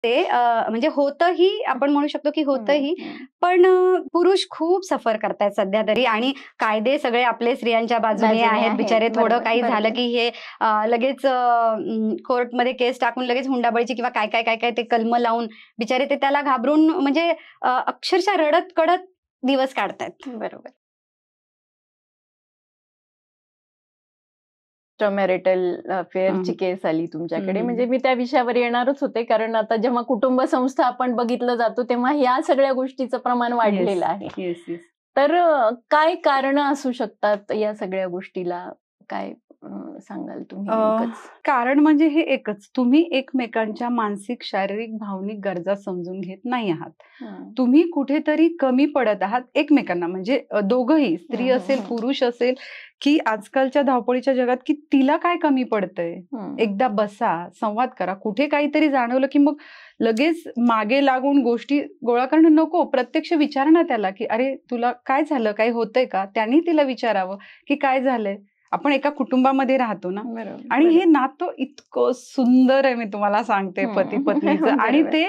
ते म्हणजे होतंही, आपण म्हणू शकतो की होतंही, पण पुरुष खूप सफर करतायत सध्या तरी. आणि कायदे सगळे आपले स्त्रियांच्या बाजूने आहेत बिचारे. थोडं काही झालं की हे लगेच कोर्टमध्ये केस टाकून लगेच हुंडाबळीची किंवा काय काय काय काय ते कलम लावून बिचारे ते त्याला घाबरून म्हणजे अक्षरशः रडत कडत दिवस काढतायत. बरोबर. मॅरिटल अफेअरची केस आली तुमच्याकडे, म्हणजे मी त्या विषयावर येणारच होते, कारण आता जेव्हा कुटुंब संस्था आपण बघितलं जातो तेव्हा या सगळ्या गोष्टीचं प्रमाण वाढलेलं आहे. तर काय कारण असू शकतात या सगळ्या गोष्टीला, काय सांगाल तुम्ही? कारण म्हणजे हे एकच, तुम्ही एकमेकांच्या मानसिक, शारीरिक, भावनिक गरजा समजून घेत नाही आहात. तुम्ही कुठेतरी कमी पडत आहात एकमेकांना, म्हणजे दोघंही, स्त्री असेल पुरुष असेल, की आजकालच्या धावपळीच्या जगात की तिला काय कमी पडतंय. एकदा बसा, संवाद करा. कुठे काहीतरी जाणवलं की मग लगेच मागे लागून गोष्टी गोळा करणं नको. प्रत्यक्ष विचार ना त्याला की अरे तुला काय झालं, काही होतंय का. त्यांनी तिला विचारावं की काय झालंय. आपण एका कुटुंबामध्ये राहतो ना, आणि हे नातं इतकं सुंदर आहे, मी तुम्हाला सांगते, पती पत्नीचं. आणि ते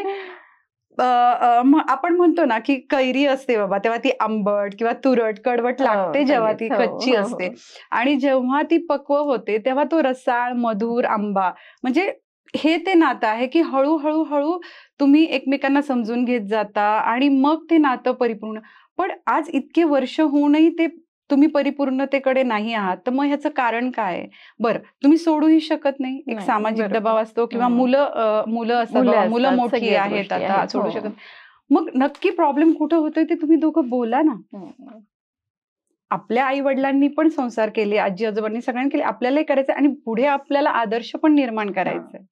आपण म्हणतो ना की कैरी असते बाबा, तेव्हा ती आंबट किंवा तुरट कडवट लागते जेव्हा ती कच्ची असते, आणि जेव्हा ती पक्व होते तेव्हा तो रसाळ मधुर आंबा. म्हणजे हे ते नातं आहे की हळूहळू हळू तुम्ही एकमेकांना समजून घेत जाता आणि मग ते नातं परिपूर्ण. पण आज इतके वर्ष होऊनही ते तुम्ही परिपूर्णतेकडे नाही आहात, तर मग ह्याचं कारण काय? बरं, तुम्ही सोडूही शकत नाही, एक सामाजिक दबाव असतो, किंवा मुलं असतात, मुलं मोठी आहेत आता, सोडू शकत. मग नक्की प्रॉब्लेम कुठं होतोय ते तुम्ही दोघं बोला ना. आपल्या आई वडिलांनी पण संसार केले, आजी आजोबांनी सगळ्यांनी केले, आपल्यालाही करायचं, आणि पुढे आपल्याला आदर्श पण निर्माण करायचंय.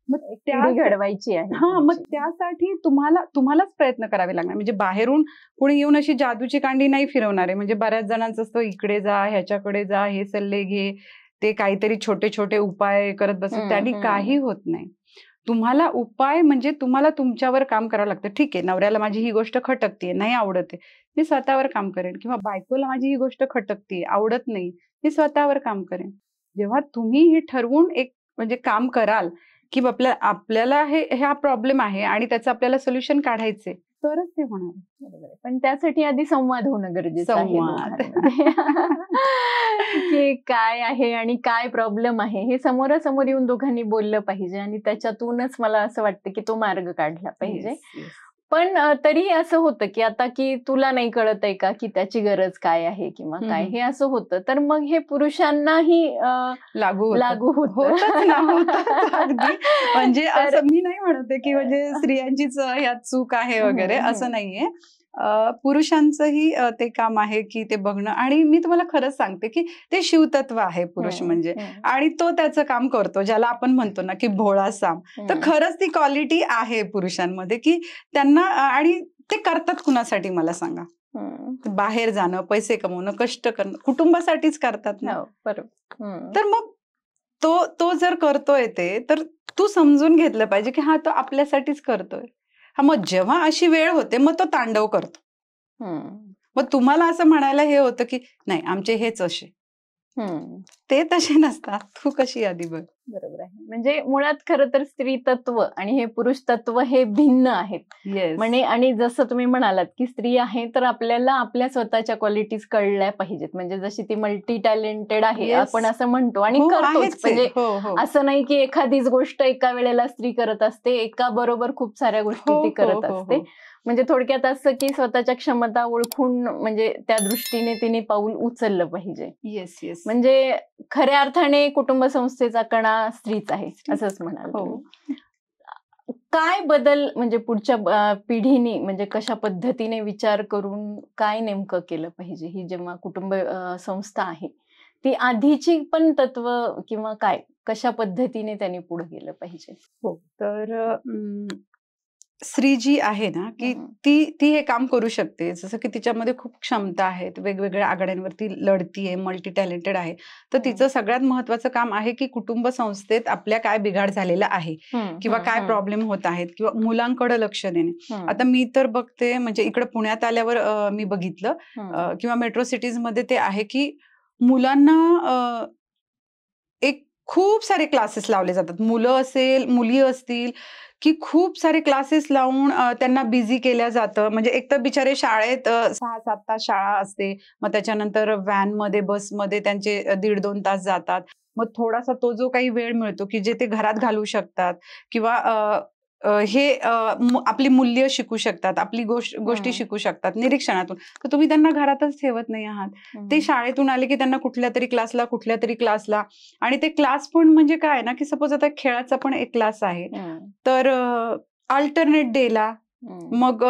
मग त्या घडवायची आहे. मग त्यासाठी तुम्हालाच प्रयत्न करावे लागणार. म्हणजे बाहेरून कोणी येऊन अशी जादूची कांडी नाही फिरवणार आहे. म्हणजे बऱ्याच जणांचं असतं, इकडे जा, ह्याच्याकडे जा, हे सल्ले घे, ते काहीतरी छोटे छोटे उपाय करत बसत, त्यांनी काही होत नाही. तुम्हाला उपाय म्हणजे तुम्हाला तुमच्यावर काम करावं लागतं. ठीक आहे, नवऱ्याला माझी ही गोष्ट खटकतीये, नाही आवडत आहे, मी स्वतःवर काम करेन. किंवा बायकोला माझी ही गोष्ट खटकतीये, आवडत नाही, मी स्वतःवर काम करेन. जेव्हा तुम्ही हे ठरवून एक म्हणजे काम कराल की आपल्याला हा प्रॉब्लेम आहे आणि त्याचं आपल्याला सोल्युशन काढायचे, तरच ते होणार. बरोबर. पण त्यासाठी आधी संवाद होणं गरजेचं आहे. की काय आहे आणि काय प्रॉब्लेम आहे हे समोरासमोर येऊन दोघांनी बोललं पाहिजे, आणि त्याच्यातूनच मला असं वाटतं की तो मार्ग काढला पाहिजे. पण तरीही असं होतं की आता की तुला नाही कळत आहे का की त्याची गरज काय आहे किंवा काय, हे असं होतं, तर मग हे पुरुषांनाही लागू होतं. म्हणजे असं मी नाही म्हणते की म्हणजे स्त्रियांचीच ह्यात चूक आहे वगैरे, असं नाहीये. पुरुषांचंही ते काम आहे की ते बघणं. आणि मी तुम्हाला खरंच सांगते की ते शिवतत्व आहे पुरुष म्हणजे, आणि तो त्याचं काम करतो, ज्याला आपण म्हणतो ना की भोळा साम. तर खरंच ती क्वालिटी आहे पुरुषांमध्ये की त्यांना, आणि ते करतात कुणासाठी मला सांगा. बाहेर जाणं, पैसे कमवणं, कष्ट करणं कुटुंबासाठीच करतात ना. बरोबर. तर मग तो जर करतोय ते, तर तू समजून घेतलं पाहिजे की हा तो आपल्यासाठीच करतोय. मग जेव्हा अशी वेळ होते मग तो तांडव करतो. मग तुम्हाला असं म्हणायला हे होतं की नाही आमचे हेच असे, ते तसे नसतात, तू कशी आधी बघ. बरोबर आहे. म्हणजे मुळात खरं तर स्त्री तत्व आणि हे पुरुष तत्व हे भिन्न आहेत. म्हणजे आणि जसं तुम्ही म्हणालात की स्त्री आहे तर आपल्याला आपल्या स्वतःच्या क्वालिटीज कळल्या पाहिजेत. म्हणजे जशी ती मल्टी टॅलेंटेड आहे आपण असं म्हणतो आणि करतोच. म्हणजे असं नाही की एखादीच गोष्ट एका वेळेला स्त्री करत असते, एका बरोबर खूप साऱ्या गोष्टी ती करत असते. म्हणजे थोडक्यात असं की स्वतःच्या क्षमता ओळखून म्हणजे त्या दृष्टीने तिने पाऊल उचललं पाहिजे. येस. म्हणजे खऱ्या अर्थाने कुटुंब संस्थेचा कणा स्त्रीच आहे असंच म्हणाल. काय बदल म्हणजे पुढच्या पिढीने म्हणजे कशा पद्धतीने विचार करून काय नेमकं केलं पाहिजे, ही जेव्हा कुटुंब संस्था आहे ती आधीची पण तत्व किंवा काय कशा पद्धतीने त्यांनी पुढे गेलं पाहिजे? तर स्त्री जी आहे ना की ती हे काम करू शकते, जसं की तिच्यामध्ये खूप क्षमता आहेत, वेगवेगळ्या आघाड्यांवरती लढतीये, मल्टी टॅलेंटेड आहे. तर तिचं सगळ्यात महत्वाचं काम आहे की कुटुंब संस्थेत आपल्या काय बिघाड झालेला आहे किंवा काय प्रॉब्लेम होत आहेत किंवा मुलांकडे लक्ष देणे. आता मी तर बघते, म्हणजे इकडे पुण्यात आल्यावर मी बघितलं किंवा मेट्रो सिटीज मध्ये ते आहे की मुलांना एक खूप सारे क्लासेस लावले जातात, मुलं असेल मुली असतील की खूप सारे क्लासेस लावून त्यांना बिझी केल्या जातं. म्हणजे एक तर बिचारे शाळेत 6-7 तास शाळा असते, मग त्याच्यानंतर व्हॅनमध्ये बसमध्ये त्यांचे 1.5-2 तास जातात. मग थोडासा तो जो काही वेळ मिळतो की जे ते घरात घालवू शकतात किंवा आपली मूल्य शिकू शकतात, आपली गोष्टी शिकू शकतात निरीक्षणातून, तर तुम्ही त्यांना घरातच ठेवत नाही आहात. ते शाळेतून आले की त्यांना कुठल्या तरी क्लासला आणि ते क्लास पण म्हणजे काय ना की सपोज आता खेळाचा पण एक क्लास आहे, तर अल्टरनेट डेला, मग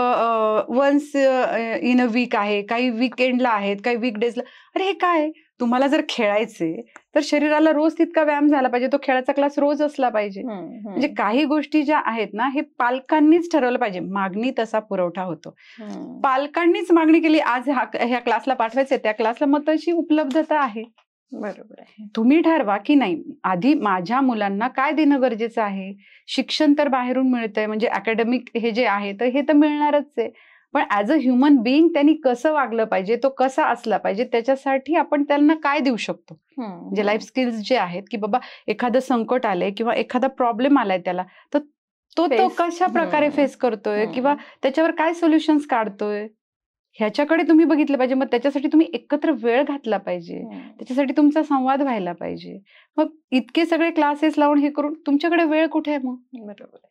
वन्स इन अ वीक आहे, काही वीकेंडला आहेत, काही वीकडेजला. अरे हे काय, तुम्हाला जर खेळायचे तर शरीराला रोज तितका व्यायाम झाला पाहिजे, तो खेळाचा क्लास रोज असला पाहिजे. म्हणजे काही गोष्टी ज्या आहेत ना हे पालकांनीच ठरवलं पाहिजे. मागणी तसा पुरवठा होतो. पालकांनीच मागणी केली आज ह्या क्लासला पाठवायचे, त्या क्लासला मग तशी उपलब्धता आहे. बरोबर आहे. तुम्ही ठरवा की नाही, आधी माझ्या मुलांना काय देणं गरजेचं आहे. शिक्षण तर बाहेरून मिळतंय, म्हणजे अकॅडमिक हे जे आहे तर हे तर मिळणारच आहे, पण ऍज अ ह्युमन बिईंग त्यांनी कसं वागलं पाहिजे, तो कसा असला पाहिजे, त्याच्यासाठी आपण त्यांना काय देऊ शकतो. म्हणजे लाईफ स्किल्स जे आहेत की बाबा एखादं संकट आलंय किंवा एखादा प्रॉब्लेम आलाय त्याला, तर तो कशा प्रकारे फेस करतोय किंवा त्याच्यावर काय सोल्युशन्स काढतोय, ह्याच्याकडे तुम्ही बघितलं पाहिजे. मग त्याच्यासाठी तुम्ही एकत्र वेळ घातला पाहिजे, त्याच्यासाठी तुमचा संवाद व्हायला पाहिजे. मग इतके सगळे क्लासेस लावून हे करून तुमच्याकडे वेळ कुठे आहे मग. बरोबर आहे.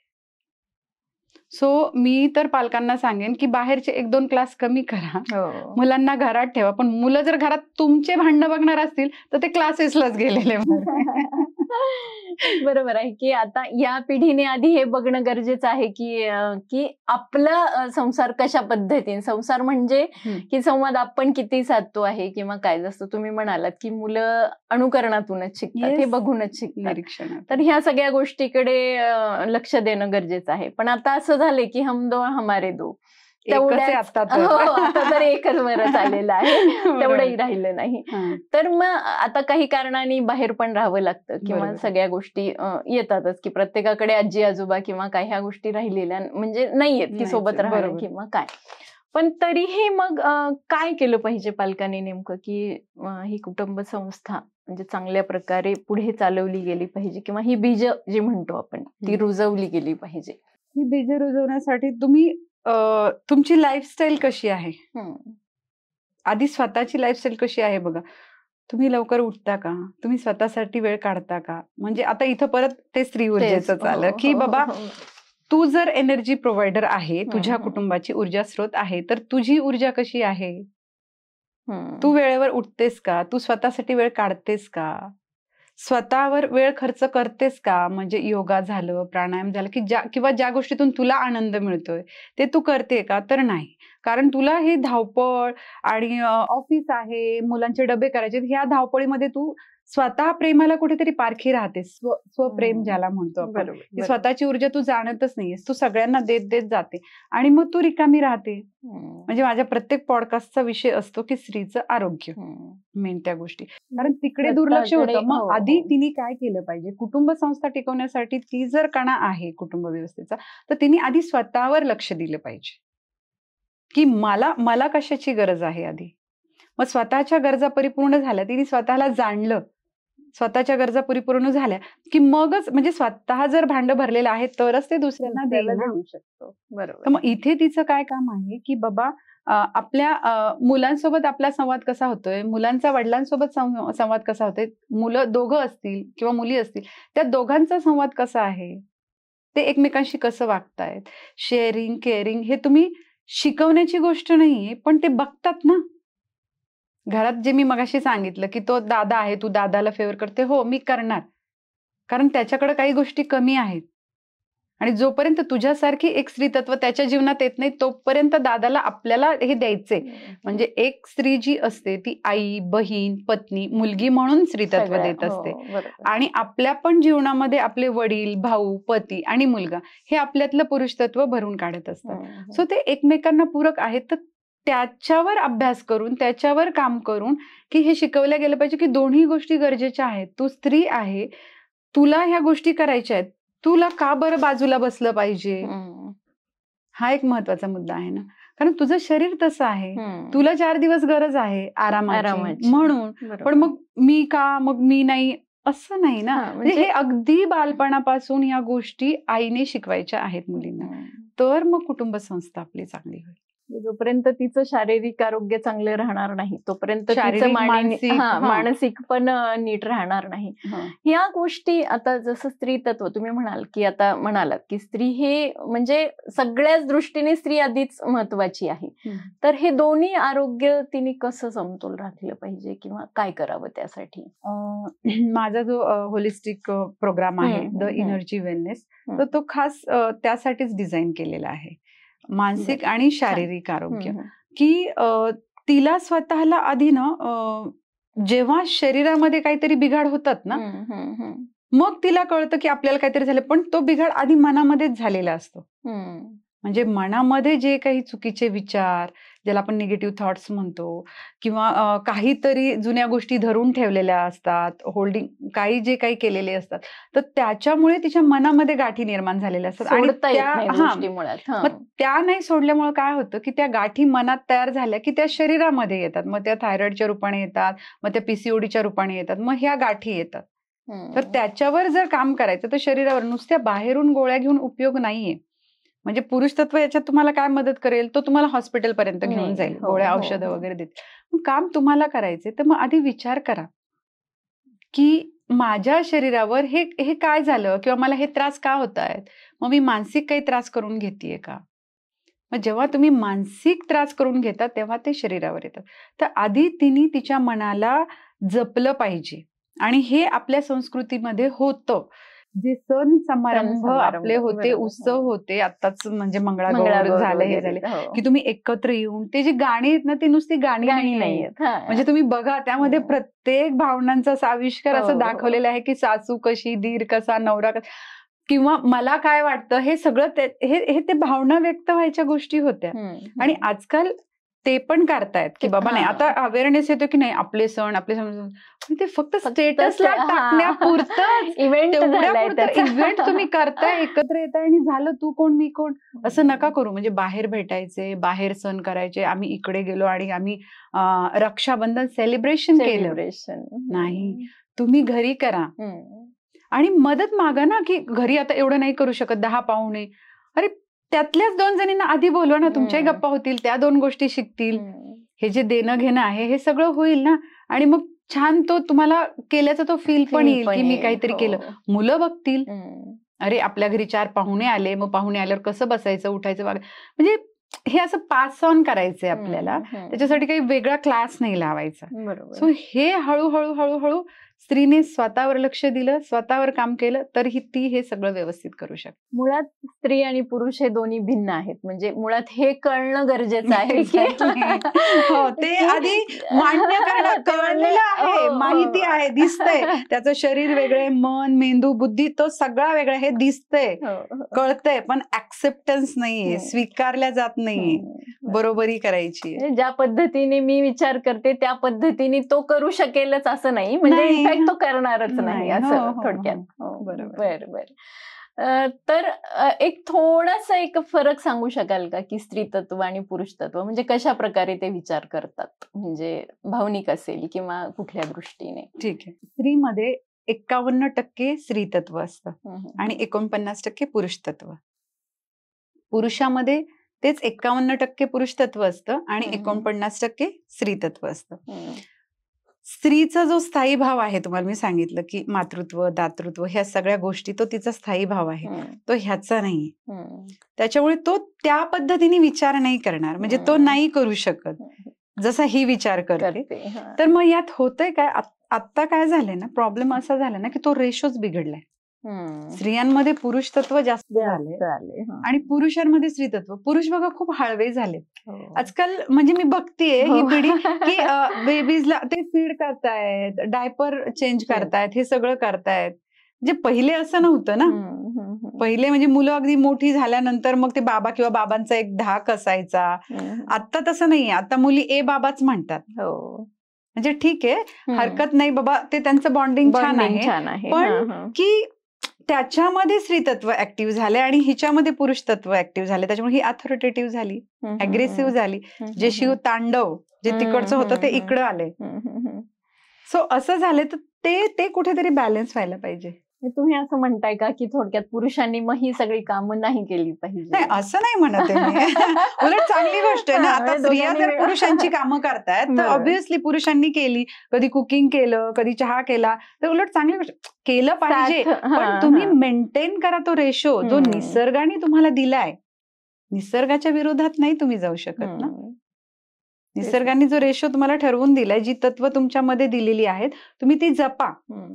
सो मी तर पालकांना सांगेन की बाहेरचे 1-2 क्लास कमी करा, मुलांना घरात ठेवा. पण मुलं जर घरात तुमचे भांडणं बघणार असतील तर ते क्लासेसलाच गेलेले. बरोबर आहे की आता या पिढीने आधी हे बघणं गरजेचं आहे की आपला संसार कशा पद्धतीने, संसार म्हणजे की संवाद आपण किती साधतो आहे किंवा काय. जसं तुम्ही म्हणालात की मुलं अनुकरणातूनच शिकतात, हे बघूनच शिकतात. तर ह्या सगळ्या गोष्टीकडे लक्ष देणं गरजेचं आहे. पण आता असं झाले की हम दो हमारे दो, आता तर एकच बरंच आलेलं आहे, तेवढंही राहिलं नाही. तर मग आता काही कारणाने बाहेर पण राहावं लागतं किंवा सगळ्या गोष्टी येतातच की प्रत्येकाकडे आजी आजोबा किंवा काही ह्या गोष्टी राहिलेल्या म्हणजे नाहीयेत की सोबत राहणं किंवा काय. पण तरीही मग काय केलं पाहिजे पालकांनी नेमकं की ही कुटुंब संस्था म्हणजे चांगल्या प्रकारे पुढे चालवली गेली पाहिजे किंवा ही बीज जी म्हणतो आपण ती रुजवली गेली पाहिजे. ही बीज रुजवण्यासाठी तुम्ही तुमची लाईफस्टाईल कशी आहे, आधी स्वतःची लाईफस्टाईल कशी आहे बघा. तुम्ही लवकर उठता का, तुम्ही स्वतःसाठी वेळ काढता का. म्हणजे आता इथं परत ते स्त्री ऊर्जेचं चाललं की बाबा तू जर एनर्जी प्रोव्हायडर आहे, तुझ्या कुटुंबाची ऊर्जा स्रोत आहे, तर तुझी ऊर्जा कशी आहे. तू वेळेवर उठतेस का, तू स्वतःसाठी वेळ काढतेस का, स्वतःवर वेळ खर्च करतेस का. म्हणजे योगा झालं, प्राणायाम झालं की किंवा ज्या गोष्टीतून तुला आनंद मिळतोय ते तू करते का. तर नाही, कारण तुला हे धावपळ आणि ऑफिस आहे, मुलांचे डबे करायचे, ह्या धावपळीमध्ये तू स्वतः प्रेमाला कुठेतरी पारखी राहतेस. स्वप्रेम ज्याला म्हणतो आपण, स्वतःची ऊर्जा तू जाणतच नाहीयेस, तू सगळ्यांना देत देत जाते आणि मग तू रिकामी राहते. म्हणजे माझ्या प्रत्येक पॉडकास्टचा विषय असतो की स्त्रीचं आरोग्य, मेन त्या गोष्टी, कारण तिकडे दुर्लक्ष होतं. मग आधी तिने काय केलं पाहिजे, कुटुंब संस्था टिकवण्यासाठी ती जर कणा आहे कुटुंब व्यवस्थेचा, तर तिने आधी स्वतःवर लक्ष दिलं पाहिजे की मला कशाची गरज आहे आधी. मग स्वतःच्या गरजा परिपूर्ण झाल्या, तिने स्वतःला जाणलं, स्वतःच्या गरजा परिपूर्ण झाल्या की मगच, म्हणजे स्वतः जर भांड भरलेलं आहे तरच ते दुसऱ्यांना देऊ शकतो. बरोबर. तर मग इथे तिचं काय काम आहे की बाबा आपल्या मुलांसोबत आपला संवाद कसा होतोय, मुलांचा वडिलांसोबत संवाद कसा होतोय, मुलं दोघं असतील किंवा मुली असतील, त्या दोघांचा संवाद कसा आहे, ते एकमेकांशी कसं वागतायत. शेअरिंग केअरिंग हे तुम्ही शिकवण्याची गोष्ट नाहीये, पण ते बघतात ना घरात. जे मी मगाशी सांगितलं की तो दादा आहे, तू दादाला फेवर करते, हो मी करणार, कारण त्याच्याकडे काही गोष्टी कमी आहेत आणि जोपर्यंत तुझ्यासारखी एक स्त्री तत्व त्याच्या जीवनात येत नाही तोपर्यंत दादाला आपल्याला हे द्यायचे. म्हणजे एक स्त्री जी असते ती आई, बहीण, पत्नी, मुलगी म्हणून स्त्री तत्व देत असते. आणि आपल्या पण जीवनामध्ये आपले वडील, भाऊ, पती आणि मुलगा हे आपल्यातलं पुरुष तत्व भरून काढत असतात. सो ते एकमेकांना पूरक आहेत. तर त्याच्यावर अभ्यास करून, त्याच्यावर काम करून की हे शिकवलं गेलं पाहिजे की दोन्ही गोष्टी गरजेच्या आहेत. तू स्त्री आहे, तुला ह्या गोष्टी करायच्या आहेत, तुला का बरं बाजूला बसलं पाहिजे. हा एक महत्वाचा मुद्दा आहे ना, कारण तुझं शरीर तसं आहे, तुला 4 दिवस गरज आहे आरामाची म्हणून. पण मग मी नाही असं नाही ना. म्हणजे हे अगदी बालपणापासून या गोष्टी आईने शिकवायच्या आहेत मुलींना, तर मग कुटुंब संस्था आपली चांगली होईल. जोपर्यंत तिचं शारीरिक आरोग्य चांगले राहणार नाही तोपर्यंत मानसिक मानसिक पण नीट राहणार नाही. या गोष्टी आता जसं स्त्री तत्व तुम्ही म्हणालात की स्त्री हे म्हणजे सगळ्याच दृष्टीने स्त्री आधीच महत्वाची आहे, तर हे दोन्ही आरोग्य तिने कसं समतोल राखलं पाहिजे किंवा काय करावं त्यासाठी? माझा जो होलिस्टिक प्रोग्राम आहे द एनर्जी वेलनेस, तर तो खास त्यासाठीच डिझाईन केलेला आहे, मानसिक आणि शारीरिक आरोग्य. की तिला स्वतःला आधी ना जेव्हा शरीरामध्ये काहीतरी बिघाड होतात ना, मग तिला कळतं की आपल्याला काहीतरी झालं, पण तो बिघाड आधी मनामध्येच झालेला असतो. म्हणजे मनामध्ये जे काही चुकीचे विचार, ज्याला आपण निगेटिव्ह थॉट्स म्हणतो, किंवा काहीतरी जुन्या गोष्टी धरून ठेवलेल्या असतात, होल्डिंग काही जे काही केलेले असतात, तर त्याच्यामुळे तिच्या मनामध्ये गाठी निर्माण झालेल्या असतात. आणि मग त्या नाही सोडल्यामुळे काय होतं की त्या गाठी मनात तयार झाल्या की त्या शरीरामध्ये येतात, मग त्या थायरॉइडच्या रूपाने येतात, मग त्या पीसीओडीच्या रूपाने येतात, मग ह्या गाठी येतात. तर त्याच्यावर जर काम करायचं तर शरीरावर, नुसत्या बाहेरून गोळ्या घेऊन उपयोग नाहीये. म्हणजे पुरुष तत्व याच्यात तुम्हाला काय मदत करेल, तो तुम्हाला हॉस्पिटल पर्यंत घेऊन जाईल, गोळ्या औषधं वगैरे देतील. मग काम तुम्हाला करायचे तर मग आधी विचार करा की माझ्या शरीरावर हे काय झालं, किंवा मला हे त्रास का होत आहेत, मग मी मानसिक काही त्रास करून घेतेय का. मग जेव्हा तुम्ही मानसिक त्रास करून घेता तेव्हा ते शरीरावर येतात. तर आधी तिने तिच्या मनाला जपलं पाहिजे, आणि हे आपल्या संस्कृतीमध्ये होतं. जे सण समारंभ आपले होते, उत्सव होते, आताच म्हणजे मंगळागौर झाले, हे झाले की तुम्ही एकत्र येऊन ते जी गाणी आहेत ना, ती नुसती गाणी नाही, म्हणजे तुम्ही बघा त्यामध्ये प्रत्येक भावनांचा आविष्कार असं दाखवलेला आहे की सासू कशी, दीर कसा, नवरा कसा, किंवा मला काय वाटतं, हे सगळं हे ते भावना व्यक्त व्हायच्या गोष्टी होत्या. आणि आजकाल ते पण करतायत की बाबा नाही, आता अवेअरनेस येतो की नाही आपले सण ते फक्त स्टेटसला टाकण्यापुरतं, तेवढ्यापुरतं इव्हेंट तुम्ही करताय, एकत्र येताय आणि झालं, तू कोण मी कोण, असं नका करू. म्हणजे बाहेर भेटायचे, बाहेर सण करायचे, आम्ही इकडे गेलो आणि आम्ही रक्षाबंधन सेलिब्रेशन केलं, नाही, तुम्ही घरी करा. आणि मदत मागा ना, की घरी आता एवढं नाही करू शकत, 10 पाहुणे, अरे त्यातल्याच 2 जणींना आधी बोलवा ना, तुमच्याही गप्पा होतील, त्या 2 गोष्टी शिकतील, हे जे देणं घेणं आहे हे सगळं होईल ना, आणि मग छान तो तुम्हाला केल्याचा तो फील पण येईल की मी काहीतरी केलं. मुलं बघतील, अरे आपल्या घरी 4 पाहुणे आले, मग पाहुणे आल्यावर कसं बसायचं, उठायचं, म्हणजे हे असं पास ऑन करायचंय आपल्याला. त्याच्यासाठी काही वेगळा क्लास नाही लावायचा. सो हे हळूहळू हळूहळू स्त्रीने स्वतःवर लक्ष दिलं, स्वतःवर काम केलं, तर ती हे सगळं व्यवस्थित करू शकते. मुळात स्त्री आणि पुरुष हे दोन्ही भिन्न आहेत, म्हणजे मुळात हे कळणं गरजेचं आहे. ते आधी मान्य करणं, कळलेलं आहे, माहिती आहे, दिसतंय, त्याचं शरीर वेगळं, मन, मेंदू, बुद्धी, तो सगळा वेगळा, हे दिसतंय, कळतंय, पण ऍक्सेप्टन्स नाहीये, स्वीकारल्या जात नाहीये, बरोबरी करायची. ज्या पद्धतीने मी विचार करते त्या पद्धतीने तो करू शकेलच असं नाही, म्हणजे इनफॅक्ट तो करणारच नाही, असं थोडक्यात. बरोबर. तर एक थोडासा एक फरक सांगू शकाल का की स्त्री तत्व आणि पुरुष तत्व म्हणजे कशा प्रकारे ते विचार करतात, म्हणजे भावनिक असेल किंवा कुठल्या दृष्टीने? ठीक आहे. स्त्रीमध्ये 51% स्त्री तत्व असतं आणि 49% पुरुष तत्व. पुरुषामध्ये तेच 51% पुरुष तत्व असतं आणि 49% स्त्री तत्व असतं. स्त्रीचा जो स्थायी भाव आहे, तुम्हाला मी सांगितलं की मातृत्व, दातृत्व, ह्या सगळ्या गोष्टी, तो तिचा स्थायी भाव आहे, तो ह्याचा नाही. त्याच्यामुळे तो त्या पद्धतीने विचार नाही करणार, म्हणजे तो नाही करू शकत जसा ही विचार करते. तर मग यात होतंय काय, आता काय झालंय ना, प्रॉब्लेम असा झाला ना की तो रेशोच बिघडलाय. स्त्रियांमध्ये पुरुष तत्व जास्त झाले आणि पुरुषांमध्ये स्त्री तत्व. पुरुष बघा खूप हळवे झाले आजकाल. म्हणजे मी बघतेय ही पिढी की बेबीजला ते फीड करतायत, डायपर चेंज करतायत, हे सगळं करतायत. म्हणजे पहिले असं नव्हतं ना. पहिले म्हणजे मुलं अगदी मोठी झाल्यानंतर मग ते बाबा किंवा बाबांचा एक धाक असायचा. आता तसं नाहीये, आता मुली ए बाबाच म्हणतात. म्हणजे ठीक आहे, हरकत नाही बाबा, ते त्यांचं बॉन्डिंग छान आहे, पण की त्याच्यामध्ये स्त्री तत्व ऍक्टिव्ह झाले आणि हिच्यामध्ये पुरुष तत्व ऍक्टिव्ह झाले. त्याच्यामुळे ही अथॉरिटेटिव्ह झाली, अग्रेसिव्ह झाली. जे शिव तांडव जे तिकडचं होतं ते इकडं आले. सो असं झालं, तर ते कुठेतरी बॅलन्स व्हायला पाहिजे. तुम्ही असं म्हणताय का की थोडक्यात पुरुषांनी मग ही सगळी कामं नाही केली पाहिजे? नाही, असं नाही म्हणत आहे मी. उलट चांगली गोष्ट आहे ना. आता स्त्रिया जर पुरुषांची कामं करतायत तर ऑब्व्हियसली पुरुषांनी केली, कधी कुकिंग केलं, कधी चहा केला, तर उलट चांगली गोष्ट केलं पाहिजे. पण तुम्ही मेंटेन करा तो रेशो जो निसर्गाने तुम्हाला दिलाय. निसर्गाच्या विरोधात नाही तुम्ही जाऊ शकत ना. निसर्गाने जो रेशो तुम्हाला ठरवून दिलाय, जी तत्व तुमच्यामध्ये दिलेली आहेत, तुम्ही ती जपा.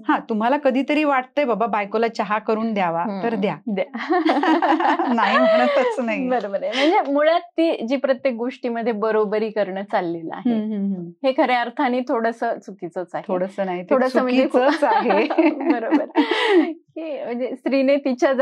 हा, तुम्हाला कधीतरी वाटतंय बाबा बायकोला चहा करून द्यावा, तर द्या. नाही म्हणतच नाही. बरोबर आहे. म्हणजे मुळात ती जी प्रत्येक गोष्टीमध्ये बरोबरी करणं चाललेलं आहे, हे खऱ्या अर्थाने थोडंसं चुकीचंच आहे. थोडंसं नाही, थोडंसं म्हणजे आहे. बरोबर. की म्हणजे स्त्रीने तिच्या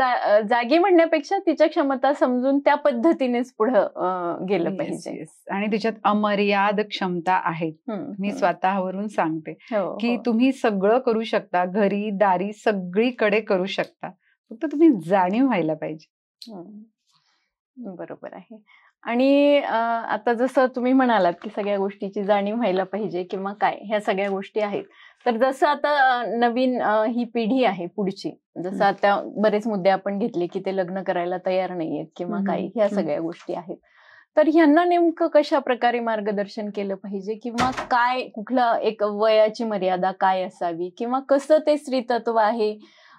जागी म्हणण्यापेक्षा तिच्या क्षमता समजून त्या पद्धतीनेच पुढं गेलं पाहिजे. आणि तिच्यात अमर्याद क्षमता आहेत. मी स्वतःवरून सांगते की तुम्ही सगळं करू शकता, घरी दारी सगळीकडे करू शकता, फक्त तुम्ही जाणीव व्हायला पाहिजे. बरोबर आहे. आणि आता जसं तुम्ही म्हणालात की सगळ्या गोष्टीची जाणीव व्हायला पाहिजे किंवा काय, ह्या सगळ्या गोष्टी आहेत. तर जसं आता नवीन ही पिढी आहे पुढची, जसं आता बरेच मुद्दे आपण घेतले की ते लग्न करायला तयार नाहीयेत किंवा काय, ह्या सगळ्या गोष्टी आहेत. तर ह्यांना नेमकं कशा प्रकारे मार्गदर्शन केलं पाहिजे किंवा काय, कुठलं एक वयाची मर्यादा काय असावी किंवा कसं ते स्त्रीतत्व आहे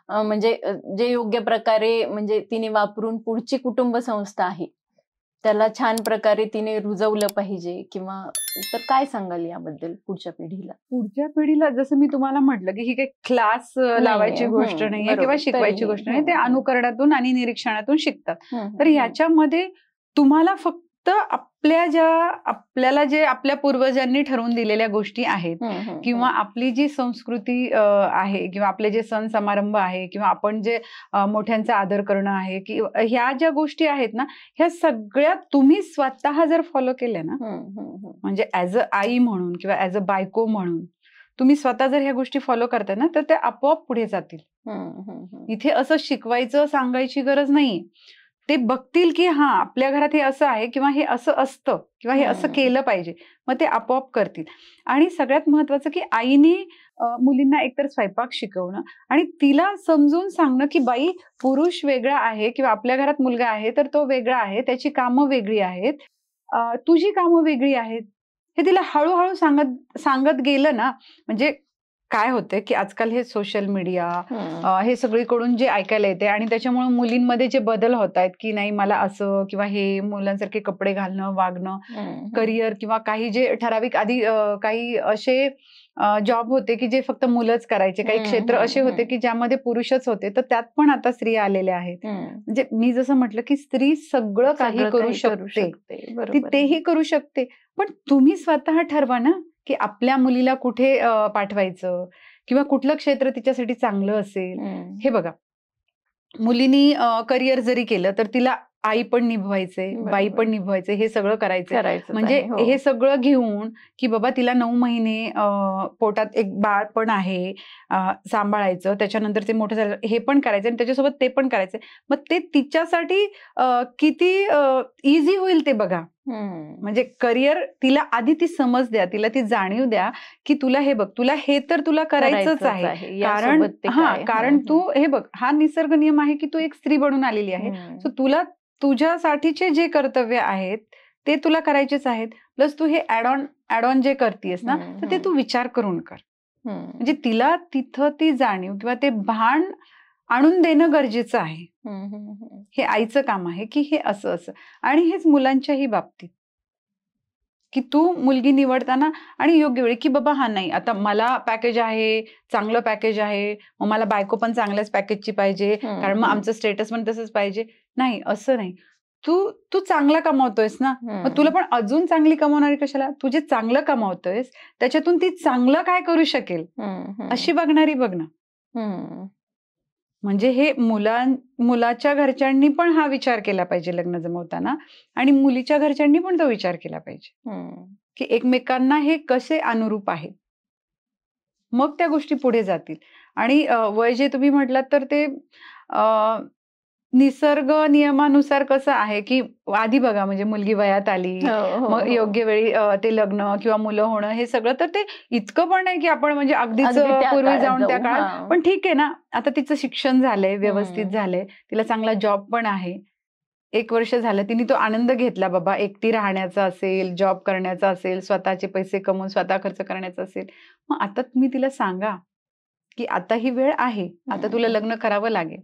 म्हणजे जे योग्य प्रकारे म्हणजे तिने वापरून पुढची कुटुंब संस्था आहे त्याला छान प्रकारे तिने रुजवलं पाहिजे, किंवा तर काय सांगाल याबद्दल पुढच्या पिढीला? पुढच्या पिढीला जसं मी तुम्हाला म्हटलं की ही काही क्लास लावायची गोष्ट नाहीये किंवा शिकवायची गोष्ट नाही, ते अनुकरणातून आणि निरीक्षणातून शिकतात. तर ह्याच्यामध्ये तुम्हाला फक्त आपल्याला जे आपल्या पूर्वजांनी ठरवून दिलेल्या गोष्टी आहेत किंवा आपली जी संस्कृती आहे किंवा आपले जे सण समारंभ आहे किंवा आपण जे मोठ्यांचा आदर करणं आहे की ह्या ज्या गोष्टी आहेत ना, ह्या सगळ्या तुम्ही स्वतः जर फॉलो केल्या ना, म्हणजे ऍज अ आई म्हणून किंवा ऍज अ बायको म्हणून तुम्ही स्वतः जर ह्या गोष्टी फॉलो करताय ना, तर त्या आपोआप पुढे जातील. इथे असं शिकवायचं सांगायची गरज नाही. ते बघतील की हा, आपल्या घरात हे असं आहे किंवा हे असं असतं किंवा हे असं केलं पाहिजे, मग ते आपोआप करतील. आणि सगळ्यात महत्वाचं की आईने मुलींना एकतर स्वयंपाक शिकवणं आणि तिला समजून सांगणं की बाई, पुरुष वेगळा आहे किंवा आपल्या घरात मुलगा आहे तर तो वेगळा आहे, त्याची कामं वेगळी आहेत, तुझी कामं वेगळी आहेत. हे तिला हळूहळू सांगत गेलं ना, म्हणजे काय होतंय की आजकाल हे सोशल मीडिया हे सगळीकडून जे ऐकायला येते आणि त्याच्यामुळे मुलींमध्ये जे बदल होत आहेत की नाही मला असं किंवा हे मुलांसारखे कपडे घालणं, वागणं, करिअर किंवा काही जे ठराविक आधी काही असे जॉब होते की जे फक्त मुलंच करायचे, काही क्षेत्र असे होते की ज्यामध्ये पुरुषच होते, तर त्यात पण आता स्त्री आलेल्या आहेत. म्हणजे मी जसं म्हटलं की स्त्री सगळं काही करू शकते, ती तेही करू शकते, पण तुम्ही स्वतः ठरवा ना की आपल्या मुलीला कुठे पाठवायचं किंवा कुठलं क्षेत्र तिच्यासाठी चांगलं असेल. हे बघा, मुलीनी करिअर जरी केलं तर तिला आई पण निभवायचे, बाई पण निभवायचे, हे सगळं करायचं. म्हणजे हे सगळं घेऊन की बाबा तिला 9 महिने पोटात एक बाळ पण आहे, सांभाळायचं, त्याच्यानंतर ते मोठं झालं हे पण करायचं आणि त्याच्यासोबत ते पण करायचं. मग ते तिच्यासाठी किती इझी होईल ते बघा. म्हणजे करिअर तिला आधी ती समज द्या, तिला ती जाणीव द्या की तुला हे बघ, तुला हे तर तुला करायचंच आहे, कारण तू हे बघ, हा निसर्ग नियम आहे की तू एक स्त्री बनून आलेली आहे. सो तुला तुझ्यासाठीचे जे कर्तव्य आहेत ते तुला करायचेच आहेत. प्लस तू हे ऍड ऑन जे करतेस ना, तर ते तू विचार करून कर. म्हणजे तिला तिथं ती जाणीव किंवा ते भान आणून देणं गरजेचं आहे. हे आईचं काम आहे की हे असं असं. आणि हेच मुलांच्याही बाबतीत की तू मुलगी निवडताना आणि योग्य वेळी की बाबा हा नाही, आता मला पॅकेज आहे, चांगलं पॅकेज आहे, मग मला बायको पण चांगल्याच पॅकेजची पाहिजे कारण मग आमचं स्टेटस पण तसंच पाहिजे. नाही, असं नाही. तू चांगला कमावतोयस ना, मग तुला पण अजून चांगली कमावणारी कशाला? तू जे चांगलं कमावतोयस त्याच्यातून ती चांगलं काय करू शकेल अशी बघणारी बघ ना. म्हणजे हे मुलाच्या घरच्यांनी पण हा विचार केला पाहिजे लग्न जमवताना आणि मुलीच्या घरच्यांनी पण तो विचार केला पाहिजे की एकमेकांना हे कसे अनुरूप आहेत, मग त्या गोष्टी पुढे जातील. आणि वय जे तुम्ही म्हटलात तर ते निसर्ग नियमानुसार कसं आहे की आधी बघा म्हणजे मुलगी वयात आली, मग योग्य वेळी ते लग्न किंवा मुलं होणं हे सगळं, तर ते इतकं पण नाही की आपण म्हणजे अगदीच पूर्वी जाऊन त्या काळात. पण ठीक आहे ना, आता तिचं शिक्षण झालंय, व्यवस्थित झालंय, तिला चांगला जॉब पण आहे, 1 वर्ष झालं तिने तो आनंद घेतला बाबा, एकटी राहण्याचा असेल, जॉब करण्याचा असेल, स्वतःचे पैसे कमवून स्वतः खर्च करण्याचा असेल. मग आता तुम्ही तिला सांगा की आता ही वेळ आहे, आता तुला लग्न करावं लागेल.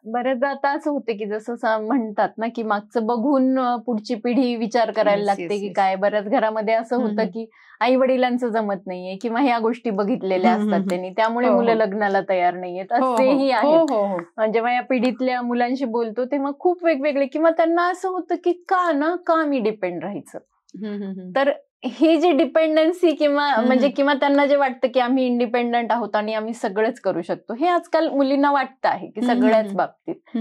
बऱ्याचदा आता असं होतं की जसं म्हणतात ना की मागचं बघून पुढची पिढी विचार करायला लागते की काय. बऱ्याच घरामध्ये असं होतं की आई वडिलांचं जमत नाहीये किंवा ह्या गोष्टी बघितलेल्या असतात त्यांनी, त्यामुळे मुलं लग्नाला तयार नाहीयेत, असेही आहेत. जेव्हा या पिढीतल्या मुलांशी बोलतो तेव्हा खूप वेगवेगळे, किंवा त्यांना असं होतं की का मी डिपेंड राहायचं. तर ही जी डिपेंडन्सी किंवा त्यांना जे वाटतं की आम्ही इंडिपेंडंट आहोत आणि आम्ही सगळंच करू शकतो, हे आजकाल मुलींना वाटतं आहे की सगळ्याच बाबतीत.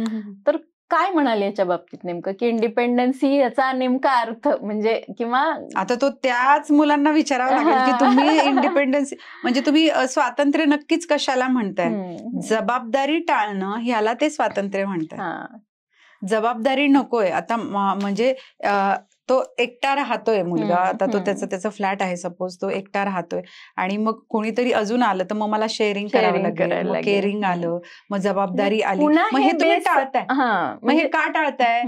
तर काय म्हणाल याच्या बाबतीत नेमकं की इंडिपेंडन्सी याचा नेमका अर्थ म्हणजे, किंवा आता तो त्याच मुलांना विचारावा लागेल की तुम्ही इंडिपेंडन्सी म्हणजे तुम्ही स्वातंत्र्य नक्कीच कशाला म्हणताय. जबाबदारी टाळणं ह्याला ते स्वातंत्र्य म्हणतात. जबाबदारी नकोय. आता म्हणजे तो एकटा राहतोय मुलगा, आता तो त्याचा फ्लॅट आहे सपोज, तो एकटा राहतोय आणि मग कोणीतरी अजून आलं तर मग मला शेअरिंग करावं लागेल, मग केअरिंग आलं, मग जबाबदारी आली, मग हे तुम्ही टाळताय. मग हे का टाळताय?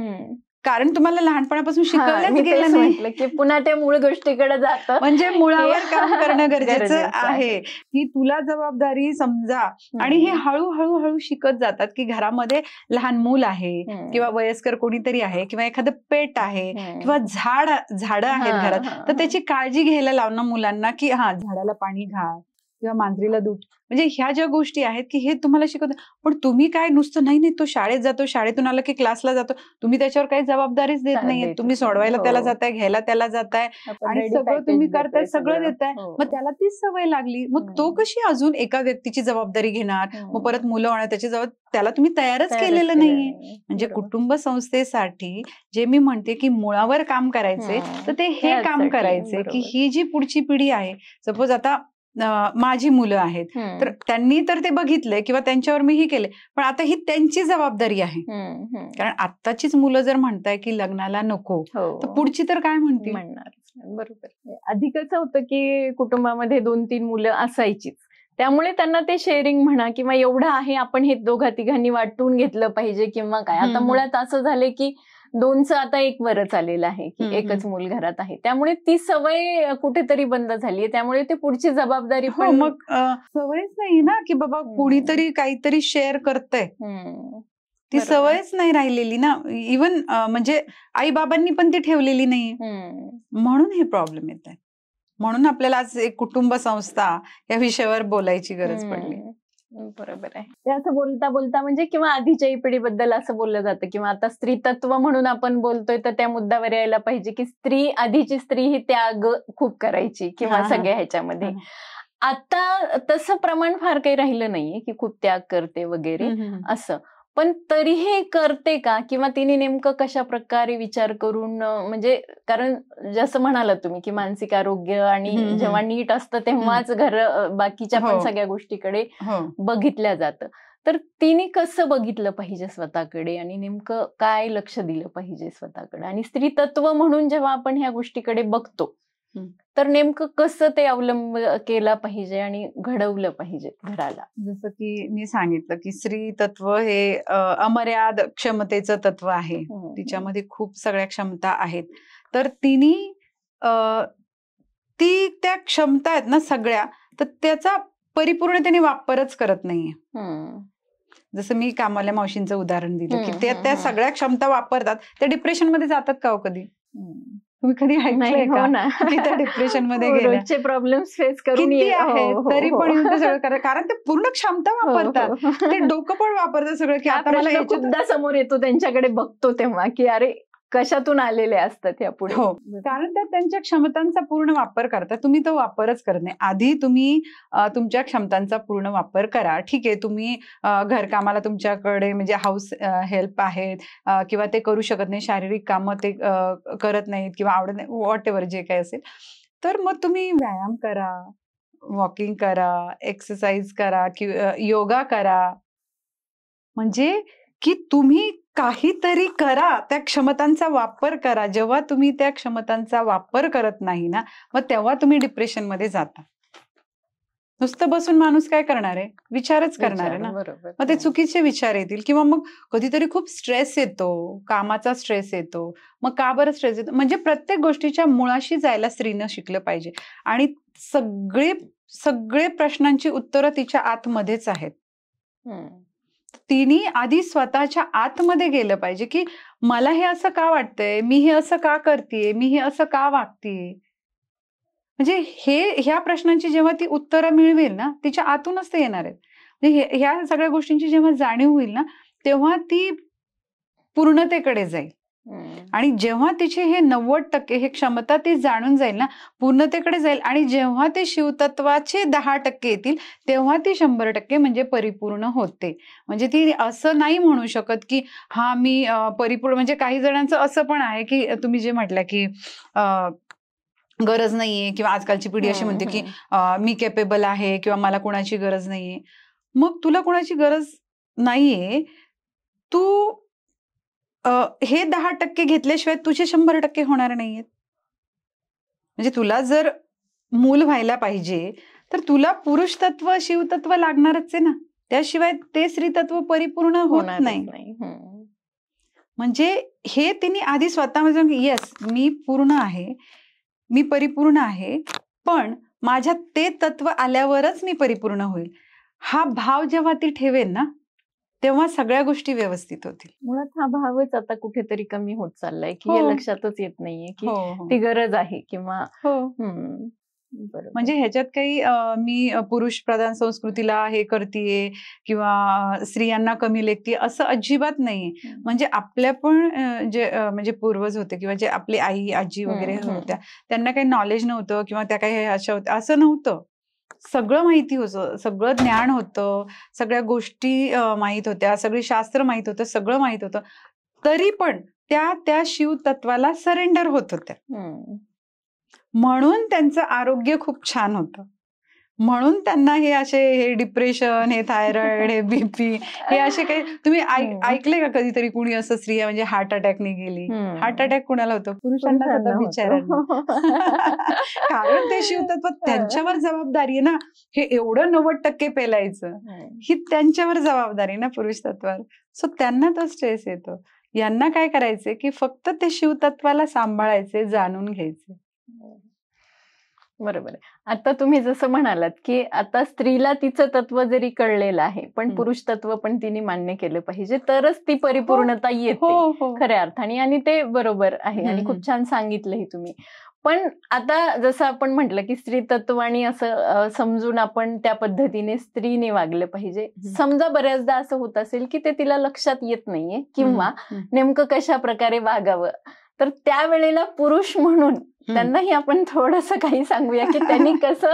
कारण तुम्हाला लहानपणापासून शिकवलंच गेलं नाही की पुन्हा ते मूळ गोष्टीकडे जातं. म्हणजे मुळावर काम करणं गरजेचं आहे की तुला जबाबदारी समजा. आणि हे हळूहळू शिकत जातात की घरामध्ये लहान मूल आहे किंवा वयस्कर कोणीतरी आहे किंवा एखादं पेट आहे किंवा झाडं आहेत घरात, तर त्याची काळजी घ्यायला लावणं मुलांना की झाडाला पाणी घाल किंवा मांजरीला दूध, म्हणजे ह्या ज्या गोष्टी आहेत की हे तुम्हाला शिकवतात. पण तुम्ही काय नुसतं नाही तो शाळेत जातो, शाळेतून आला की क्लासला जातो, तुम्ही त्याच्यावर काही जबाबदारीच देत नाहीये. तुम्ही सोडवायला त्याला जाताय, घ्यायला त्याला जाताय आणि सगळं तुम्ही करताय, सगळं देताय. मग त्याला तीच सवय लागली. मग तो कशी अजून एका व्यक्तीची जबाबदारी घेणार, मग परत मुलं होणार त्याची जबाबदारी, त्याला तुम्ही तयारच केलेलं नाहीये. म्हणजे कुटुंब संस्थेसाठी जे मी म्हणते की मुळावर काम करायचे, तर ते हे काम करायचे की ही जी पुढची पिढी आहे, सपोज आता माझी मुलं आहेत, तर त्यांनी तर ते बघितलंय किंवा त्यांच्यावर मी ही केले, पण आता ही त्यांची जबाबदारी आहे. कारण आत्ताचीच मुलं जर म्हणताय की लग्नाला नको, तर पुढची तर काय म्हणतील. बरोबर. आधी कसं होतं की कुटुंबामध्ये 2-3 मुलं असायचीच, त्यामुळे त्यांना ते शेअरिंग म्हणा किंवा एवढं आहे आपण हे दोघा तिघांनी वाटून घेतलं पाहिजे किंवा काय. आता मुळात असं झालंय की 2चं आता 1 वरच आलेलं आहे की एकच मूल घरात आहे, त्यामुळे ती सवय कुठेतरी बंद झालीये. त्यामुळे ते पुढची जबाबदारी पण मग सवयच नाही ना की बाबा कुणीतरी काहीतरी शेअर करतंय, ती सवयच नाही राहिलेली ना. इव्हन म्हणजे आई बाबांनी पण ती ठेवलेली नाही, म्हणून हे प्रॉब्लेम येत आहे. म्हणून आपल्याला आज एक कुटुंब संस्था या विषयावर बोलायची गरज पडली. बरोबर आहे. ते असं बोलता बोलता म्हणजे किंवा आधीच्या पिढीबद्दल असं बोललं जातं किंवा आता स्त्रीतत्व म्हणून आपण बोलतोय, तर त्या मुद्द्यावर यायला पाहिजे की आधीची स्त्री ही त्याग खूप करायची किंवा सगळ्या ह्याच्यामध्ये. आता तसं प्रमाण फार काही राहिलं नाहीये की खूप त्याग करते वगैरे असं, पण तरीही करते का, किंवा तिने नेमकं कशा प्रकारे विचार करून, म्हणजे कारण जसं म्हणालात तुम्ही की मानसिक आरोग्य आणि जेव्हा नीट असतं तेव्हाच बाकीच्या पण सगळ्या गोष्टीकडे बघितल्या जातं. तर तिने कसं बघितलं पाहिजे स्वतःकडे आणि नेमकं काय लक्ष दिलं पाहिजे स्वतःकडे, आणि स्त्रीतत्व म्हणून जेव्हा आपण ह्या गोष्टीकडे बघतो तर नेमकं कसं ते अवलंब केला पाहिजे आणि घडवलं पाहिजे घराला. जसं की मी सांगितलं की स्त्री तत्व हे अमर्याद क्षमतेचं तत्व आहे. तिच्यामध्ये खूप सगळ्या क्षमता आहेत. तर ती त्या क्षमता आहेत ना सगळ्या, तर त्याचा परिपूर्णतेने वापरच करत नाहीये. जसं मी कामाल्या मावशींचं उदाहरण दिलं की त्या सगळ्या क्षमता वापरतात, त्या डिप्रेशन मध्ये जातात का हो कधी? तुम्ही कधी ऐकलंय का की त्या डिप्रेशन मध्ये रोजचे प्रॉब्लेम्स फेस करून आहेत तरी पण येऊन ते सगळं करा, कारण ते पूर्ण क्षमता वापरतात, ते डोकं पण वापरतात सगळं की आता मला खूपदा समोर येतो त्यांच्याकडे बघतो तेव्हा की अरे कशातून आलेले असतात या पुढे. हो, कारण त्या त्यांच्या क्षमतांचा पूर्ण वापर करतात, तुम्ही तो वापरच करत नाही. आधी तुम्ही तुमच्या क्षमतांचा पूर्ण वापर करा. ठीक आहे, तुम्ही घरकामाला तुमच्याकडे म्हणजे हाऊस हेल्प आहेत किंवा ते करू शकत नाही, शारीरिक कामं ते करत नाहीत किंवा आवडत नाही, व्हॉट एव्हर जे काही असेल, तर मग तुम्ही व्यायाम करा, वॉकिंग करा, एक्सरसाइज करा किंवा योगा करा. म्हणजे की तुम्ही काहीतरी करा, त्या क्षमतांचा वापर करा. जेव्हा तुम्ही त्या क्षमतांचा वापर करत नाही ना, मग तेव्हा तुम्ही डिप्रेशन मध्ये जाता. नुसतं बसून माणूस काय करणार आहे, विचारच करणार आहे ना. मग ते चुकीचे विचार येतील. किंवा मग कधीतरी खूप स्ट्रेस येतो, कामाचा स्ट्रेस येतो. मग का बरं स्ट्रेस येतो, म्हणजे प्रत्येक गोष्टीच्या मुळाशी जायला स्त्रीनं शिकलं पाहिजे. आणि सगळे प्रश्नांची उत्तरं तिच्या आतमध्येच आहेत. तिने आधी स्वतःच्या आतमध्ये गेलं पाहिजे की मला हे असं का वाटतंय, मी हे असं का करतेय, मी हे असं का वागतेय. म्हणजे ह्या प्रश्नांची जेव्हा ती उत्तरं मिळवेल ना, तिच्या आतूनच ते येणार आहेत. म्हणजे ह्या सगळ्या गोष्टींची जेव्हा जाणीव होईल ना, तेव्हा ती पूर्णतेकडे जाईल. आणि जेव्हा तिचे हे 90% हे क्षमता ती जाणून जाईल ना, पूर्णतेकडे जाईल. आणि जेव्हा ते शिवतत्वाचे 10% येतील, तेव्हा ती 100% म्हणजे परिपूर्ण होते. म्हणजे ती असं नाही म्हणू शकत की हा मी परिपूर्ण, म्हणजे काही जणांचं असं पण आहे की तुम्ही जे म्हटलं की गरज नाहीये, किंवा आजकालची पिढी अशी म्हणते की मी केपेबल आहे किंवा मला कोणाची गरज नाहीये. मग तुला कोणाची गरज नाहीये, तू हे 10% घेतल्याशिवाय तुझे 100% होणार नाहीयेत. म्हणजे तुला जर मूल व्हायला पाहिजे तर तुला पुरुष तत्व शिवतत्व लागणारच आहे ना, त्याशिवाय ते स्त्रीतत्व परिपूर्ण होत नाही. म्हणजे हे तिने आधी स्वतःमध्ये येस मी पूर्ण आहे, मी परिपूर्ण आहे, पण माझ्यात ते तत्व आल्यावरच मी परिपूर्ण होईल, हा भाव जेव्हा ती ठेवेल ना, तेव्हा सगळ्या गोष्टी व्यवस्थित होतील. मुळात हा भावच आता कुठेतरी कमी होत चाललाय की हे लक्षातच येत नाहीये की ती गरज आहे किंवा म्हणजे ह्याच्यात काही मी पुरुष प्रधान संस्कृतीला हे करतीये किंवा स्त्रियांना कमी लेखतीये असं अजिबात नाहीये. म्हणजे आपल्या पण जे म्हणजे पूर्वज होते किंवा जे आपली आई आजी वगैरे होत्या, त्यांना काही नॉलेज नव्हतं किंवा त्या काही अशा होत्या असं नव्हतं. सगळं माहिती होतं, सगळं ज्ञान होतं, सगळ्या गोष्टी माहित होत्या, सगळी शास्त्र माहित होतं, सगळं माहित होतं. तरी पण त्या शिवतत्वाला सरेंडर होत होत्या. म्हणून त्यांचं आरोग्य खूप छान होतं. म्हणून त्यांना हे डिप्रेशन, हे थायरॉइड, हे बीपी, हे असे काही तुम्ही ऐकले का कधीतरी कुणी असं स्त्रिया म्हणजे हार्ट अटॅकने गेली? हार्ट अटॅक कुणाला होतं? पुरुषांना सुद्धा विचारायला. कारण ते शिवतत्व त्यांच्यावर जबाबदारी आहे ना, हे एवढं 90% पेलायचं, ही त्यांच्यावर जबाबदारी आहे ना पुरुष तत्वावर. सो त्यांना तो स्ट्रेस येतो. यांना काय करायचे की फक्त ते शिवतत्वाला सांभाळायचे, जाणून घ्यायचे. बरोबर आहे. आता तुम्ही जसं म्हणालात की आता स्त्रीला तिचं तत्व जरी कळलेलं आहे, पण पुरुष तत्व पण तिने मान्य केलं पाहिजे, तरच ती परिपूर्णता येते खऱ्या अर्थाने. आणि ते बरोबर आहे आणि खूप छान सांगितलंही तुम्ही. पण आता जसं आपण म्हटलं की स्त्री तत्वानी असं समजून आपण त्या पद्धतीने स्त्रीने वागलं पाहिजे. समजा बऱ्याचदा असं होत असेल की ते तिला लक्षात येत नाहीये किंवा नेमकं कशा प्रकारे वागावं, तर त्यावेळेला पुरुष म्हणून त्यांनाही आपण थोडंसं काही सांगूया की त्यांनी कसं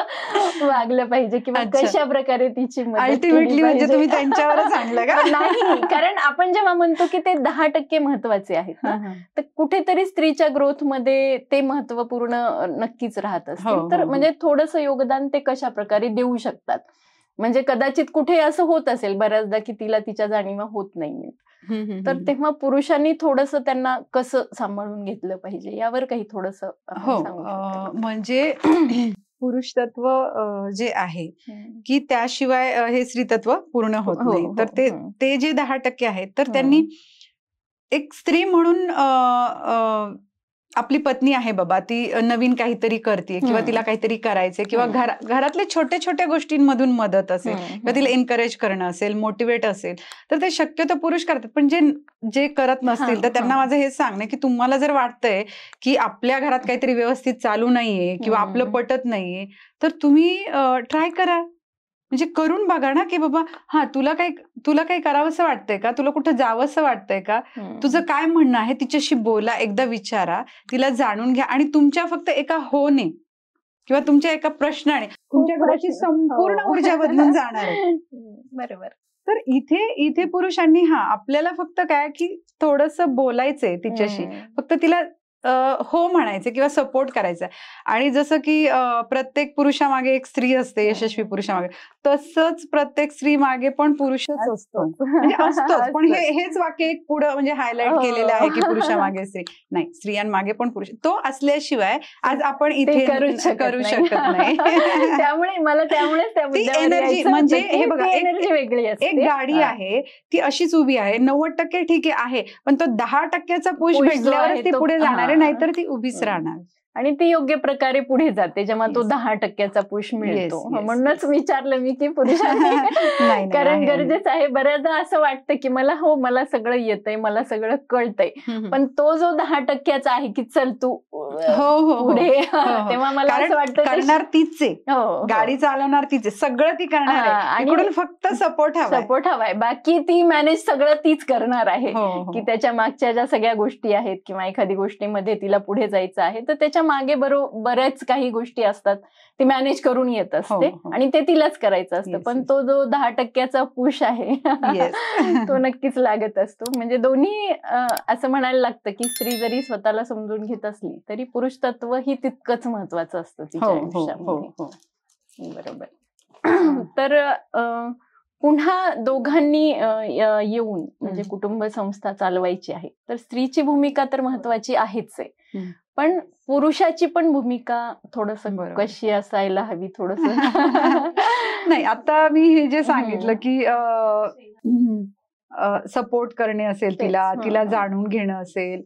वागलं पाहिजे किंवा कशा प्रकारे तिची अल्टिमेटली म्हणजे तुम्ही त्यांच्यावरच आणलं का? नाही, कारण आपण जेव्हा म्हणतो की ते 10% महत्वाचे आहेत ना, तर कुठेतरी स्त्रीच्या ग्रोथ मध्ये ते महत्वपूर्ण नक्कीच राहत असते. तर म्हणजे थोडंसं योगदान ते कशा प्रकारे देऊ शकतात. म्हणजे कदाचित कुठे असं होत असेल बऱ्याचदा की तिला तिच्या जाणीवा होत नाहीयेत, तर तेव्हा पुरुषांनी थोडंसं त्यांना कसं सांभाळून घेतलं पाहिजे यावर काही थोडंसं म्हणजे पुरुष तत्व जे आहे की त्याशिवाय हे स्त्री तत्व पूर्ण होत नाही. तर ते जे 10% आहेत, तर त्यांनी एक स्त्री म्हणून आपली पत्नी आहे बाबा, ती नवीन काहीतरी करते किंवा तिला काहीतरी करायचंय किंवा घरातल्या छोट्या छोट्या गोष्टींमधून मदत असेल किंवा तिला एनकरेज करणं असेल, मोटिवेट असेल, तर ते शक्यतो पुरुष करतात. पण जे करत नसतील तर त्यांना माझं हेच सांगणं की तुम्हाला जर वाटतंय की आपल्या घरात काहीतरी व्यवस्थित चालू नाहीये किंवा आपलं पटत नाहीये, तर तुम्ही ट्राय करा. म्हणजे करून बघा ना की बाबा तुला काही करावंसं वाटतंय का, तुला कुठं जावंसं वाटतंय का, तुझं काय म्हणणं आहे, तिच्याशी बोला, एकदा विचारा, तिला जाणून घ्या. आणि तुमच्या फक्त एका होने किंवा तुमच्या एका प्रश्नाने तुमच्या घराची संपूर्ण ऊर्जा बदलून जाणार आहे. बरोबर. तर इथे पुरुषांनी आपल्याला फक्त काय की थोडंसं बोलायचंय तिच्याशी, फक्त तिला हो म्हणायचे किंवा सपोर्ट करायचा. आणि जसं की प्रत्येक पुरुषामागे एक स्त्री असते, यशस्वी पुरुषामागे, तसंच प्रत्येक स्त्री मागे पण पुरुषच असतो, म्हणजे असतोच. पण हेच वाक्य एक पुढं म्हणजे हायलाइट केलेलं आहे की पुरुषामागे स्त्री नाही, स्त्रियांमागे पण पुरुष. तो असल्याशिवाय आज आपण इथे करू शकत नाही. त्यामुळे मला ती एनर्जी म्हणजे हे बघा, एनर्जी वेगळी असते. एक गाडी आहे ती अशीच उभी आहे, 90% ठीक आहे, पण तो 10%चा पुश भेटल्यावरच ती पुढे जाणार आहे, नाहीतर ती उभीच राहणार. आणि ती योग्य प्रकारे पुढे जाते जेव्हा तो 10%चा पुश मिळतो. म्हणूनच विचारलं मी की पुरुषांनी कारण गरजेचं आहे. बऱ्याचदा असं वाटतं की मला सगळं येतंय, मला सगळं कळतंय, पण तो जो 10%चा आहे की चल तू पुढे, तेव्हा मला असं वाटतं करणार तीच आहे, गाडी चालवणार तीच आहे, सगळं ती करणार आहे, आणि फक्त सपोर्ट हवाय. बाकी ती मॅनेज सगळं तीच करणार आहे. की त्याच्या मागच्या ज्या सगळ्या गोष्टी आहेत किंवा एखादी गोष्टीमध्ये तिला पुढे जायचं आहे तर त्याच्या मागे बऱ्याच काही गोष्टी असतात, ती मॅनेज करून येत असते आणि ते तिलाच करायचं असतं. पण तो जो 10%चा पुश आहे तो नक्कीच लागत असतो. म्हणजे दोन्ही असं म्हणायला लागतं की स्त्री जरी स्वतःला समजून घेत असली तरी पुरुष तत्व ही तितकंच महत्वाचं असतं तिच्या आयुष्यामध्ये. बरोबर. तर पुन्हा दोघांनी येऊन म्हणजे कुटुंब संस्था चालवायची आहे तर स्त्रीची भूमिका तर महत्वाची आहेच आहे, पण पुरुषाची पण भूमिका थोडस कशी असायला हवी थोडस. नाही, आता मी हे जे सांगितलं की सपोर्ट करणे असेल, तिला जाणून घेणं असेल,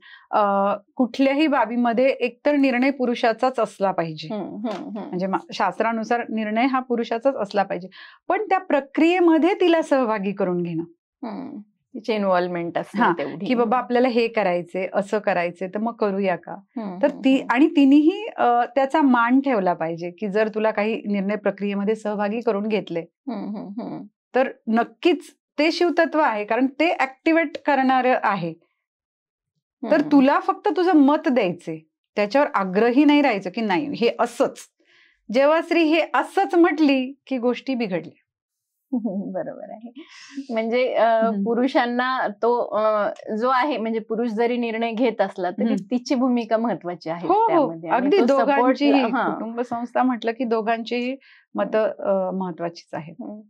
कुठल्याही बाबीमध्ये एकतर निर्णय पुरुषाचाच असला पाहिजे. म्हणजे शास्त्रानुसार निर्णय हा पुरुषाचाच असला पाहिजे, पण त्या प्रक्रियेमध्ये तिला सहभागी करून घेणं, तिची इन्व्हॉल्वमेंट असते की बाबा आपल्याला हे करायचंय, असं करायचंय, तर मग करूया का. तर तिनेही त्याचा मान ठेवला पाहिजे की जर तुला काही निर्णय प्रक्रियेमध्ये सहभागी करून घेतले तर नक्कीच ते शिवतत्व आहे, कारण ते ऍक्टिव्हेट करणार आहे. तर तुला फक्त तुझं मत द्यायचे, त्याच्यावर आग्रही नाही राहायचं की नाही हे असंच. जेव्हा स्त्री हे असंच म्हटली की गोष्टी बिघडल्या. बरोबर आहे. म्हणजे पुरुषांना तो जो आहे, म्हणजे पुरुष जरी निर्णय घेत असला तरी तिची भूमिका महत्वाची आहे त्यामध्ये. अगदी दोघांची कुटुंब संस्था म्हटलं की दोघांचीही मतं महत्वाचीच आहेत.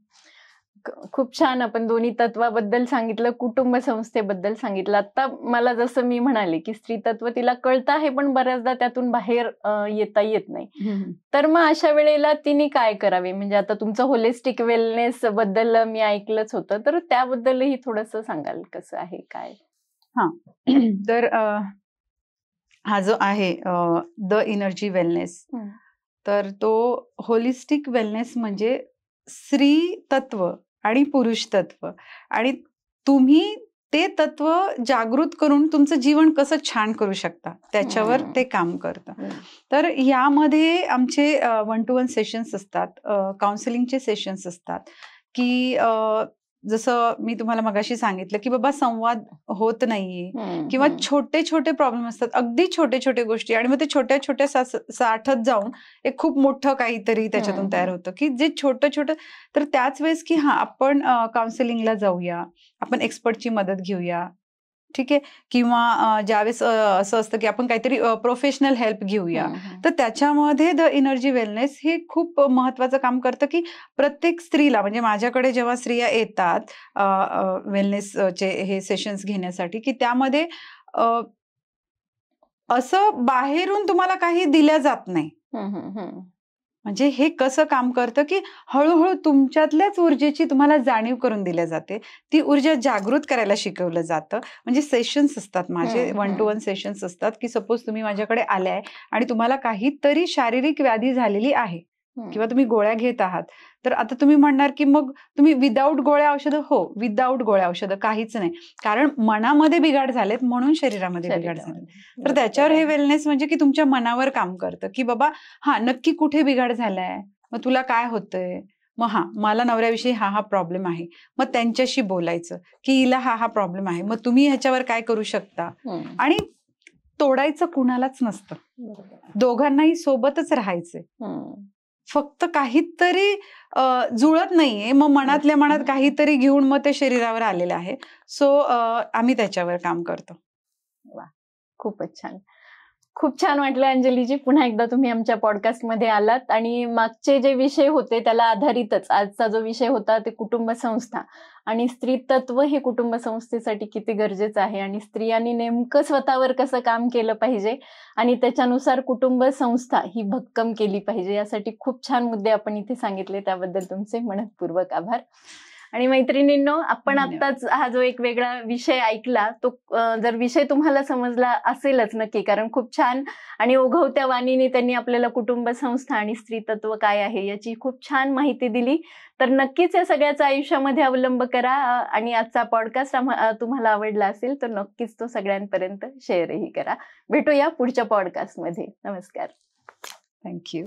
खूप छान आपण दोन्ही तत्वाबद्दल सांगितलं, कुटुंब संस्थेबद्दल सांगितलं. आता मला जसं मी म्हणाले की स्त्री तत्व तिला कळतं आहे पण बऱ्याचदा त्यातून बाहेर येता येत नाही, तर मग अशा वेळेला तिने काय करावे. म्हणजे आता तुमचं होलिस्टिक वेलनेस बद्दल मी ऐकलंच होतं, तर त्याबद्दलही थोडंसं सांगाल कसं आहे काय. तर हा जो आहे द एनर्जी वेलनेस, तर तो होलिस्टिक वेलनेस म्हणजे स्त्री तत्व आणि पुरुष तत्व, आणि तुम्ही ते तत्व जागृत करून तुमचं जीवन कसं छान करू शकता त्याच्यावर ते काम करतं. तर यामध्ये आमचे 1-to-1 सेशन्स असतात, काउन्सिलिंगचे सेशन्स असतात, की जसं मी तुम्हाला मगाशी सांगितलं की बाबा संवाद होत नाहीये किंवा छोटे छोटे प्रॉब्लेम असतात, अगदी छोटे छोटे गोष्टी, आणि मग ते छोट्या छोट्या साठत जाऊन एक खूप मोठं काहीतरी त्याच्यातून तयार होतं की जे छोटं छोटं. तर त्याच वेळेस की आपण काउन्सिलिंगला जाऊया, आपण एक्सपर्टची मदत घेऊया, ठीक आहे, किंवा ज्यावेळेस असं असतं की आपण काहीतरी प्रोफेशनल हेल्प घेऊया. तर त्याच्यामध्ये द एनर्जी वेलनेस हे खूप महत्वाचं काम करतं की प्रत्येक स्त्रीला, म्हणजे माझ्याकडे जेव्हा स्त्रिया येतात वेलनेसचे हे सेशन्स घेण्यासाठी, की त्यामध्ये असं बाहेरून तुम्हाला काही दिलं जात नाही. म्हणजे हे कसं काम करतं की हळूहळू तुमच्यातल्याच ऊर्जेची तुम्हाला जाणीव करून दिल्या जाते, ती ऊर्जा जागृत करायला शिकवलं जातं. म्हणजे सेशन्स असतात माझे, 1-to-1 सेशन्स असतात, की सपोज तुम्ही माझ्याकडे आलाय आणि तुम्हाला काहीतरी शारीरिक व्याधी झालेली आहे किंवा तुम्ही गोळ्या घेत आहात, तर आता तुम्ही म्हणणार की मग तुम्ही विदाऊट गोळ्या औषधं. हो, विदाऊट गोळ्या औषधं काहीच नाही, कारण मनामध्ये बिघाड झालेत म्हणून शरीरामध्ये बिघाड झाले. तर त्याच्यावर हे वेलनेस म्हणजे की तुमच्या मनावर काम करतं की बाबा नक्की कुठे बिघाड झालाय, मग तुला काय होतंय, मग मला नवऱ्याविषयी हा प्रॉब्लेम आहे, मग त्यांच्याशी बोलायचं की हिला हा प्रॉब्लेम आहे, मग तुम्ही ह्याच्यावर काय करू शकता. आणि तोडायचं कुणालाच नसतं, दोघांनाही सोबतच राहायचंय. फक्त काहीतरी जुळत नाहीये, मग मनातल्या मनात काहीतरी घेऊन मग ते शरीरावर आलेलं आहे. सो आम्ही त्याच्यावर काम करतो. वा, खूपच छान. खूप छान वाटलं अंजलीजी, पुन्हा एकदा तुम्ही आमच्या पॉडकास्टमध्ये आलात आणि मागचे जे विषय होते त्याला आधारितच आजचा जो विषय होता ते कुटुंब संस्था आणि स्त्रीतत्व हे कुटुंब संस्थेसाठी किती गरजेचं आहे आणि स्त्रियांनी नेमकं स्वतःवर कसं काम केलं पाहिजे आणि त्याच्यानुसार कुटुंब संस्था ही भक्कम केली पाहिजे, यासाठी खूप छान मुद्दे आपण इथे सांगितले, त्याबद्दल तुमचे मनःपूर्वक आभार. आणि मैत्रिणींनो, आपण आत्ताच हा जो एक वेगळा विषय ऐकला तो जर विषय तुम्हाला समजला असेलच नक्की, कारण खूप छान आणि ओघवत्या वाणीने त्यांनी आपल्याला कुटुंब संस्था आणि स्त्रीतत्व काय आहे याची खूप छान माहिती दिली. तर नक्कीच या सगळ्याचा आयुष्यामध्ये अवलंब करा आणि आजचा पॉडकास्ट तुम्हाला आवडला असेल तर नक्कीच तो सगळ्यांपर्यंत शेअरही करा. भेटूया पुढच्या पॉडकास्टमध्ये. नमस्कार. थँक्यू.